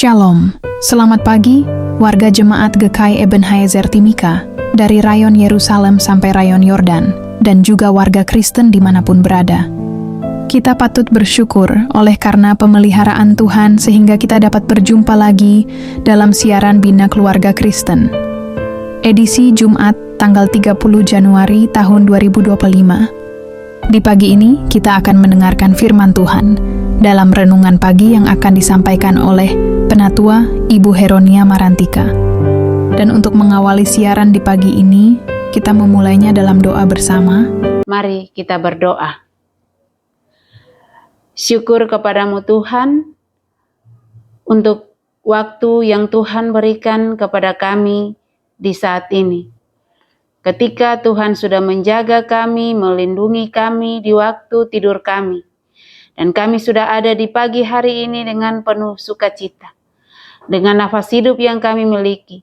Shalom, selamat pagi warga jemaat GKI Ebenezer Timika dari rayon Yerusalem sampai rayon Yordan dan juga warga Kristen dimanapun berada. Kita patut bersyukur oleh karena pemeliharaan Tuhan sehingga kita dapat berjumpa lagi dalam siaran Bina Keluarga Kristen. Edisi Jumat tanggal 30 Januari tahun 2025. Di pagi ini kita akan mendengarkan firman Tuhan dalam renungan pagi yang akan disampaikan oleh Penatua Ibu Heronia Marantika. Dan untuk mengawali siaran di pagi ini, kita memulainya dalam doa bersama. Mari kita berdoa. Syukur kepadamu Tuhan untuk waktu yang Tuhan berikan kepada kami di saat ini. Ketika Tuhan sudah menjaga kami, melindungi kami di waktu tidur kami. Dan kami sudah ada di pagi hari ini dengan penuh sukacita. Dengan nafas hidup yang kami miliki,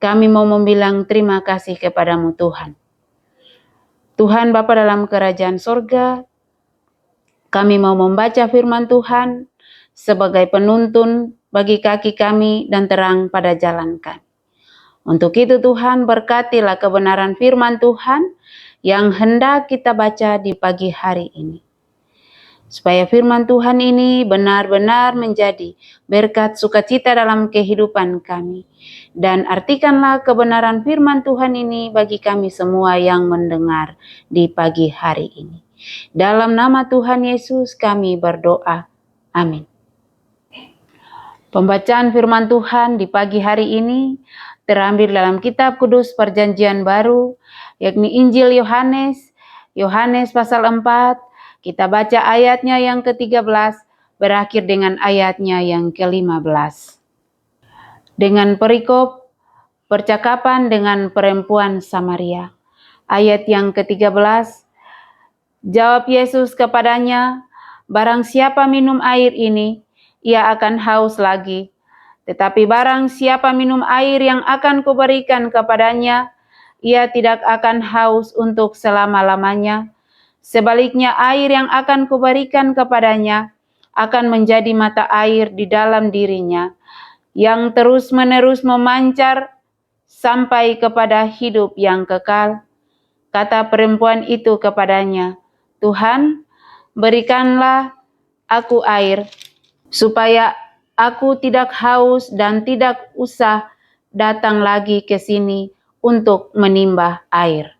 kami mau membilang terima kasih kepadamu Tuhan. Tuhan Bapa dalam kerajaan sorga, kami mau membaca firman Tuhan sebagai penuntun bagi kaki kami dan terang pada jalan kami. Untuk itu Tuhan berkatilah kebenaran firman Tuhan yang hendak kita baca di pagi hari ini. Supaya firman Tuhan ini benar-benar menjadi berkat sukacita dalam kehidupan kami. Dan artikanlah kebenaran firman Tuhan ini bagi kami semua yang mendengar di pagi hari ini. Dalam nama Tuhan Yesus kami berdoa. Amin. Pembacaan firman Tuhan di pagi hari ini terambil dalam kitab kudus perjanjian baru, yakni Injil Yohanes pasal 4, kita baca ayatnya yang ke-13, berakhir dengan ayatnya yang ke-15. Dengan perikop percakapan dengan perempuan Samaria. Ayat yang ke-13, jawab Yesus kepadanya, barang siapa minum air ini, ia akan haus lagi. Tetapi barang siapa minum air yang akan kuberikan kepadanya, ia tidak akan haus untuk selama-lamanya. Sebaliknya air yang akan kuberikan kepadanya akan menjadi mata air di dalam dirinya, yang terus-menerus memancar sampai kepada hidup yang kekal. Kata perempuan itu kepadanya, Tuhan, berikanlah aku air, supaya aku tidak haus dan tidak usah datang lagi ke sini untuk menimba air.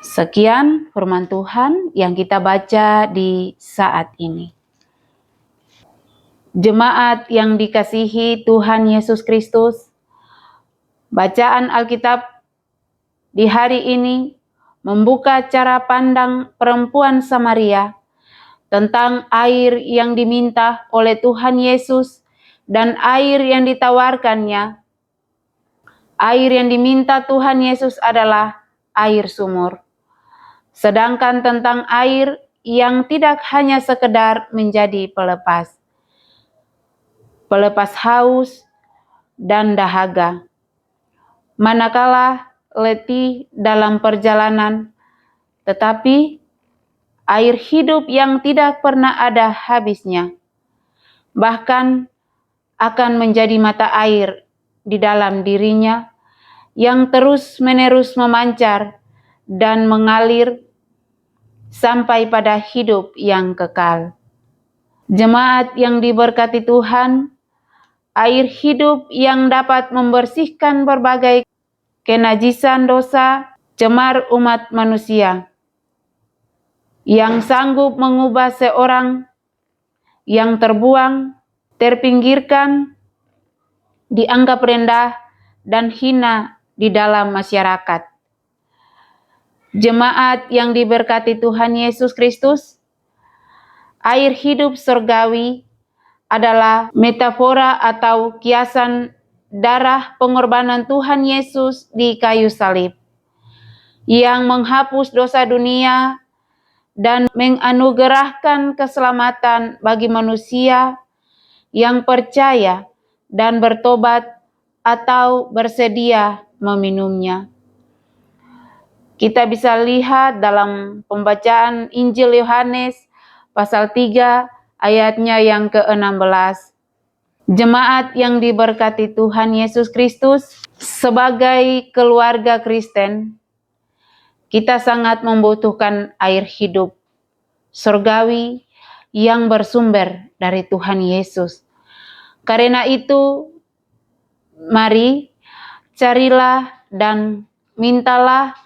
Sekian firman Tuhan yang kita baca di saat ini. Jemaat yang dikasihi Tuhan Yesus Kristus, bacaan Alkitab di hari ini membuka cara pandang perempuan Samaria tentang air yang diminta oleh Tuhan Yesus dan air yang ditawarkannya. Air yang diminta Tuhan Yesus adalah air sumur. Sedangkan tentang air yang tidak hanya sekedar menjadi pelepas haus dan dahaga. Manakala letih dalam perjalanan, tetapi air hidup yang tidak pernah ada habisnya, bahkan akan menjadi mata air di dalam dirinya yang terus-menerus memancar dan mengalir sampai pada hidup yang kekal. Jemaat yang diberkati Tuhan, air hidup yang dapat membersihkan berbagai kenajisan dosa, cemar umat manusia, yang sanggup mengubah seorang yang terbuang, terpinggirkan, dianggap rendah, dan hina di dalam masyarakat. Jemaat yang diberkati Tuhan Yesus Kristus, air hidup surgawi adalah metafora atau kiasan darah pengorbanan Tuhan Yesus di kayu salib, yang menghapus dosa dunia dan menganugerahkan keselamatan bagi manusia yang percaya dan bertobat atau bersedia meminumnya. Kita bisa lihat dalam pembacaan Injil Yohanes pasal 3 ayatnya yang ke-16. Jemaat yang diberkati Tuhan Yesus Kristus, sebagai keluarga Kristen, kita sangat membutuhkan air hidup surgawi yang bersumber dari Tuhan Yesus. Karena itu, mari carilah dan mintalah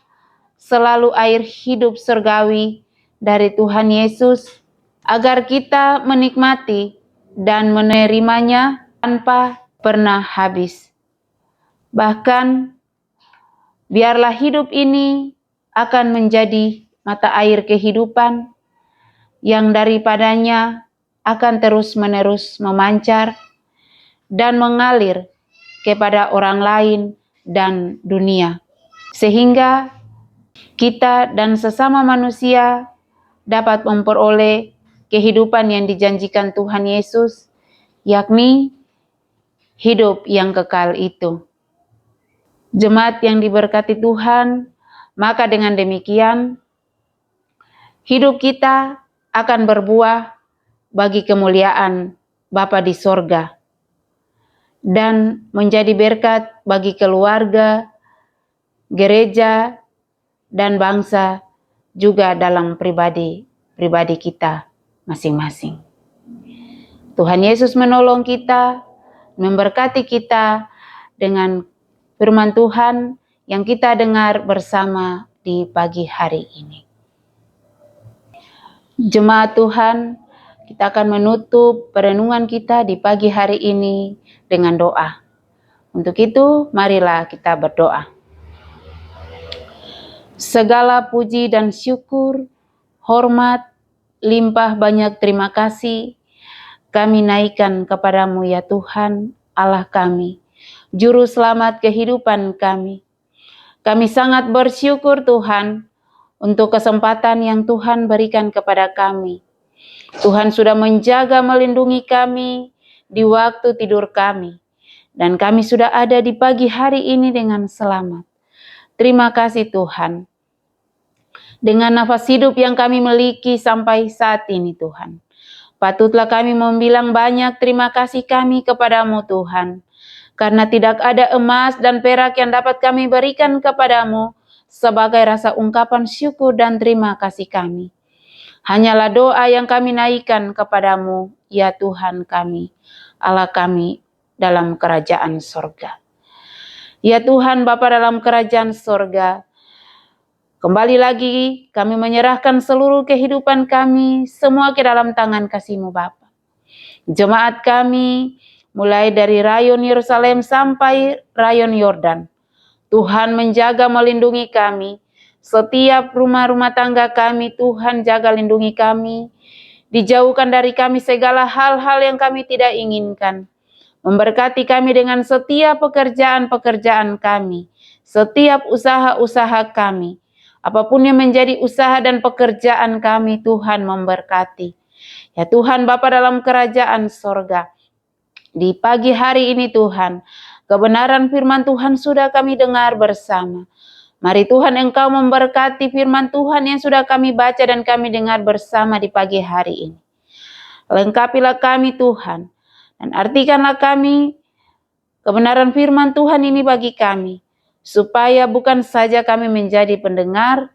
selalu air hidup surgawi dari Tuhan Yesus, agar kita menikmati dan menerimanya tanpa pernah habis. Bahkan, biarlah hidup ini akan menjadi mata air kehidupan yang daripadanya akan terus-menerus memancar dan mengalir kepada orang lain dan dunia, sehingga kita dan sesama manusia dapat memperoleh kehidupan yang dijanjikan Tuhan Yesus, yakni hidup yang kekal itu. Jemaat yang diberkati Tuhan, maka dengan demikian hidup kita akan berbuah bagi kemuliaan Bapa di sorga dan menjadi berkat bagi keluarga, gereja, dan bangsa, juga dalam pribadi kita masing-masing. Tuhan Yesus menolong kita, memberkati kita dengan firman Tuhan yang kita dengar bersama di pagi hari ini. Jemaat Tuhan, kita akan menutup perenungan kita di pagi hari ini dengan doa. Untuk itu, marilah kita berdoa. Segala puji dan syukur, hormat, limpah banyak terima kasih kami naikkan kepadamu ya Tuhan, Allah kami, Juru Selamat kehidupan kami. Kami sangat bersyukur Tuhan untuk kesempatan yang Tuhan berikan kepada kami. Tuhan sudah menjaga melindungi kami di waktu tidur kami. Dan kami sudah ada di pagi hari ini dengan selamat. Terima kasih Tuhan. Dengan nafas hidup yang kami miliki sampai saat ini Tuhan. Patutlah kami membilang banyak terima kasih kami kepadamu Tuhan. Karena tidak ada emas dan perak yang dapat kami berikan kepadamu sebagai rasa ungkapan syukur dan terima kasih kami. Hanyalah doa yang kami naikkan kepadamu, ya Tuhan kami, Allah kami dalam kerajaan sorga. Ya Tuhan Bapa dalam kerajaan sorga, kembali lagi kami menyerahkan seluruh kehidupan kami semua ke dalam tangan kasih-Mu Bapa. Jemaat kami mulai dari rayon Yerusalem sampai rayon Yordan. Tuhan menjaga melindungi kami. Setiap rumah-rumah tangga kami Tuhan jaga lindungi kami. Dijauhkan dari kami segala hal-hal yang kami tidak inginkan. Memberkati kami dengan setiap pekerjaan-pekerjaan kami. Setiap usaha-usaha kami. Apapun yang menjadi usaha dan pekerjaan kami, Tuhan memberkati. Ya Tuhan Bapa dalam kerajaan sorga, di pagi hari ini Tuhan, kebenaran firman Tuhan sudah kami dengar bersama. Mari Tuhan Engkau memberkati firman Tuhan yang sudah kami baca dan kami dengar bersama di pagi hari ini. Lengkapilah kami Tuhan, dan artikanlah kami kebenaran firman Tuhan ini bagi kami, supaya bukan saja kami menjadi pendengar,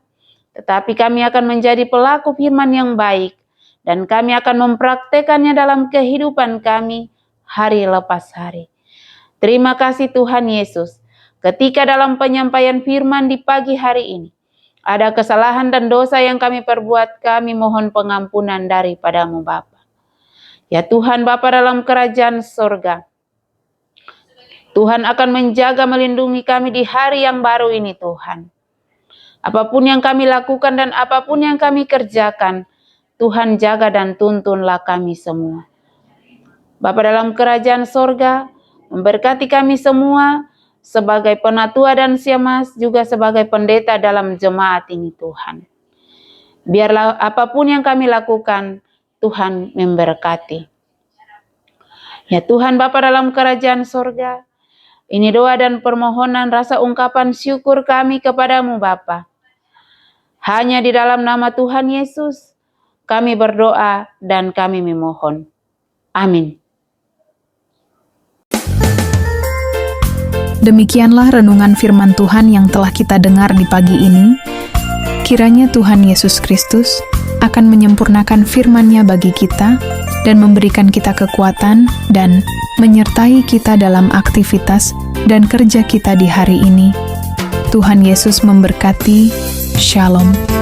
tetapi kami akan menjadi pelaku firman yang baik, dan kami akan mempraktekannya dalam kehidupan kami hari lepas hari. Terima kasih Tuhan Yesus, ketika dalam penyampaian firman di pagi hari ini, ada kesalahan dan dosa yang kami perbuat, kami mohon pengampunan daripada-Mu Bapa. Ya Tuhan Bapa dalam kerajaan sorga, Tuhan akan menjaga melindungi kami di hari yang baru ini Tuhan. Apapun yang kami lakukan dan apapun yang kami kerjakan, Tuhan jaga dan tuntunlah kami semua. Bapa dalam kerajaan sorga, memberkati kami semua sebagai penatua dan siamas, juga sebagai pendeta dalam jemaat ini Tuhan. Biarlah apapun yang kami lakukan, Tuhan memberkati. Ya Tuhan Bapa dalam kerajaan sorga, ini doa dan permohonan rasa ungkapan syukur kami kepadamu Bapa. Hanya di dalam nama Tuhan Yesus, kami berdoa dan kami memohon. Amin. Demikianlah renungan firman Tuhan yang telah kita dengar di pagi ini. Kiranya Tuhan Yesus Kristus akan menyempurnakan firman-Nya bagi kita dan memberikan kita kekuatan dan menyertai kita dalam aktivitas dan kerja kita di hari ini. Tuhan Yesus memberkati. Shalom.